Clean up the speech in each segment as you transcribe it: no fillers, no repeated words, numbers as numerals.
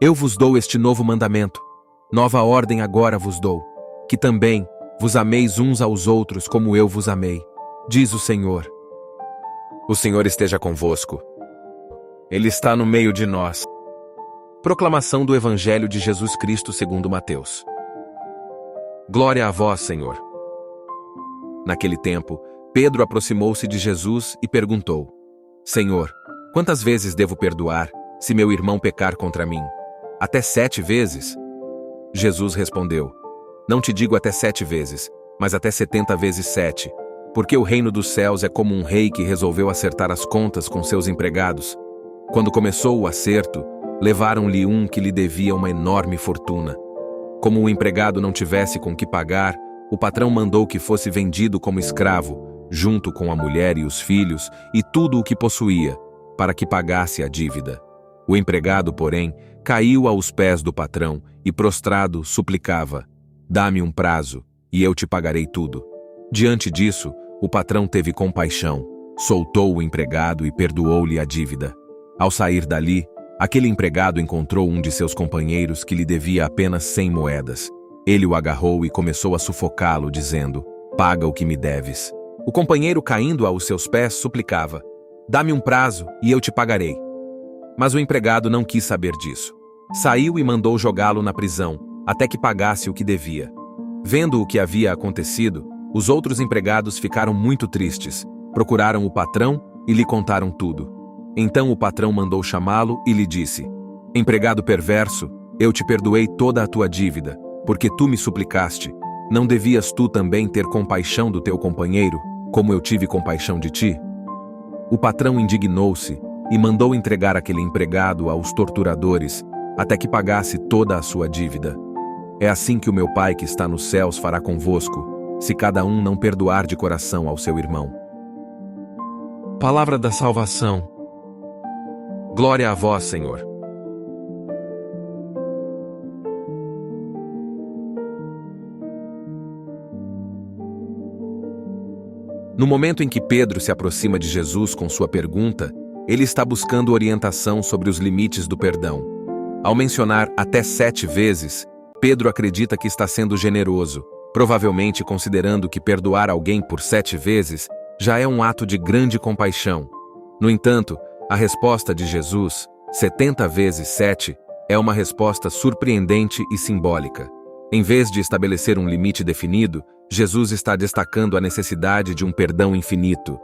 Eu vos dou este novo mandamento. Nova ordem agora vos dou, que também vos ameis uns aos outros como eu vos amei, diz o Senhor. O Senhor esteja convosco. Ele está no meio de nós. Proclamação do Evangelho de Jesus Cristo segundo Mateus. Glória a vós, Senhor. Naquele tempo, Pedro aproximou-se de Jesus e perguntou: Senhor, quantas vezes devo perdoar, se meu irmão pecar contra mim? Até 7 vezes? Jesus respondeu: Não te digo até 7 vezes, mas até 70 vezes 7, porque o reino dos céus é como um rei que resolveu acertar as contas com seus empregados. Quando começou o acerto, levaram-lhe um que lhe devia uma enorme fortuna. Como o empregado não tivesse com que pagar, o patrão mandou que fosse vendido como escravo, junto com a mulher e os filhos e tudo o que possuía, para que pagasse a dívida. O empregado, porém, caiu aos pés do patrão e, prostrado, suplicava: Dá-me um prazo, e eu te pagarei tudo. Diante disso, o patrão teve compaixão, soltou o empregado e perdoou-lhe a dívida. Ao sair dali, aquele empregado encontrou um de seus companheiros que lhe devia apenas 100 moedas. Ele o agarrou e começou a sufocá-lo, dizendo: Paga o que me deves. O companheiro, caindo aos seus pés, suplicava: Dá-me um prazo, e eu te pagarei. Mas o empregado não quis saber disso. Saiu e mandou jogá-lo na prisão, até que pagasse o que devia. Vendo o que havia acontecido, os outros empregados ficaram muito tristes, procuraram o patrão e lhe contaram tudo. Então o patrão mandou chamá-lo e lhe disse: Empregado perverso, eu te perdoei toda a tua dívida, porque tu me suplicaste. Não devias tu também ter compaixão do teu companheiro, como eu tive compaixão de ti? O patrão indignou-se e mandou entregar aquele empregado aos torturadores, até que pagasse toda a sua dívida. É assim que o meu Pai que está nos céus fará convosco, se cada um não perdoar de coração ao seu irmão. Palavra da salvação. Glória a vós, Senhor. No momento em que Pedro se aproxima de Jesus com sua pergunta, ele está buscando orientação sobre os limites do perdão. Ao mencionar até 7 vezes, Pedro acredita que está sendo generoso, provavelmente considerando que perdoar alguém por 7 vezes já é um ato de grande compaixão. No entanto, a resposta de Jesus, 70 vezes 7, é uma resposta surpreendente e simbólica. Em vez de estabelecer um limite definido, Jesus está destacando a necessidade de um perdão infinito.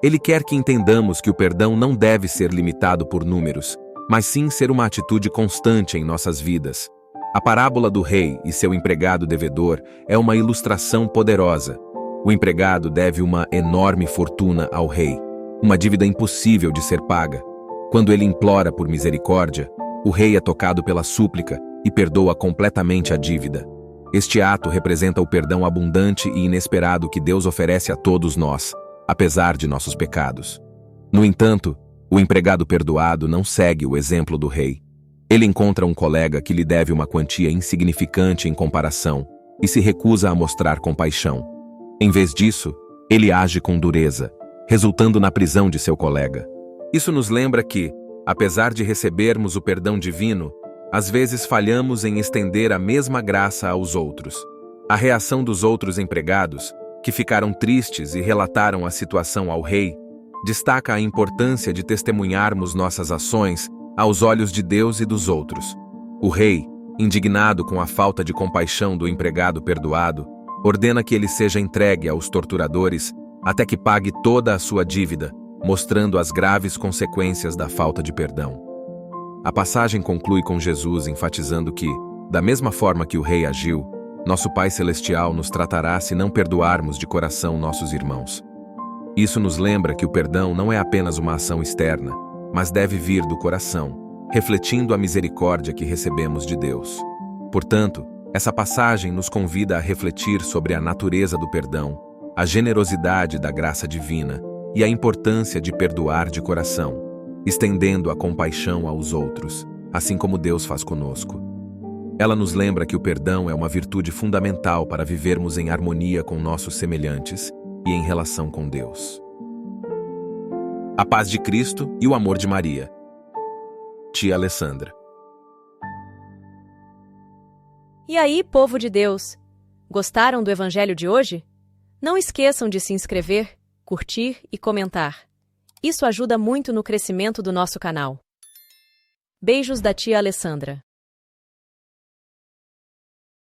Ele quer que entendamos que o perdão não deve ser limitado por números, mas sim ser uma atitude constante em nossas vidas. A parábola do rei e seu empregado devedor é uma ilustração poderosa. O empregado deve uma enorme fortuna ao rei, uma dívida impossível de ser paga. Quando ele implora por misericórdia, o rei é tocado pela súplica e perdoa completamente a dívida. Este ato representa o perdão abundante e inesperado que Deus oferece a todos nós, apesar de nossos pecados. No entanto, o empregado perdoado não segue o exemplo do rei. Ele encontra um colega que lhe deve uma quantia insignificante em comparação e se recusa a mostrar compaixão. Em vez disso, ele age com dureza, resultando na prisão de seu colega. Isso nos lembra que, apesar de recebermos o perdão divino, às vezes falhamos em estender a mesma graça aos outros. A reação dos outros empregados, que ficaram tristes e relataram a situação ao rei, destaca a importância de testemunharmos nossas ações aos olhos de Deus e dos outros. O rei, indignado com a falta de compaixão do empregado perdoado, ordena que ele seja entregue aos torturadores até que pague toda a sua dívida, mostrando as graves consequências da falta de perdão. A passagem conclui com Jesus enfatizando que, da mesma forma que o rei agiu, nosso Pai Celestial nos tratará se não perdoarmos de coração nossos irmãos. Isso nos lembra que o perdão não é apenas uma ação externa, mas deve vir do coração, refletindo a misericórdia que recebemos de Deus. Portanto, essa passagem nos convida a refletir sobre a natureza do perdão, a generosidade da graça divina e a importância de perdoar de coração, estendendo a compaixão aos outros, assim como Deus faz conosco. Ela nos lembra que o perdão é uma virtude fundamental para vivermos em harmonia com nossos semelhantes e em relação com Deus. A paz de Cristo e o amor de Maria. Tia Alessandra. E aí, povo de Deus, gostaram do Evangelho de hoje? Não esqueçam de se inscrever, curtir e comentar. Isso ajuda muito no crescimento do nosso canal. Beijos da tia Alessandra.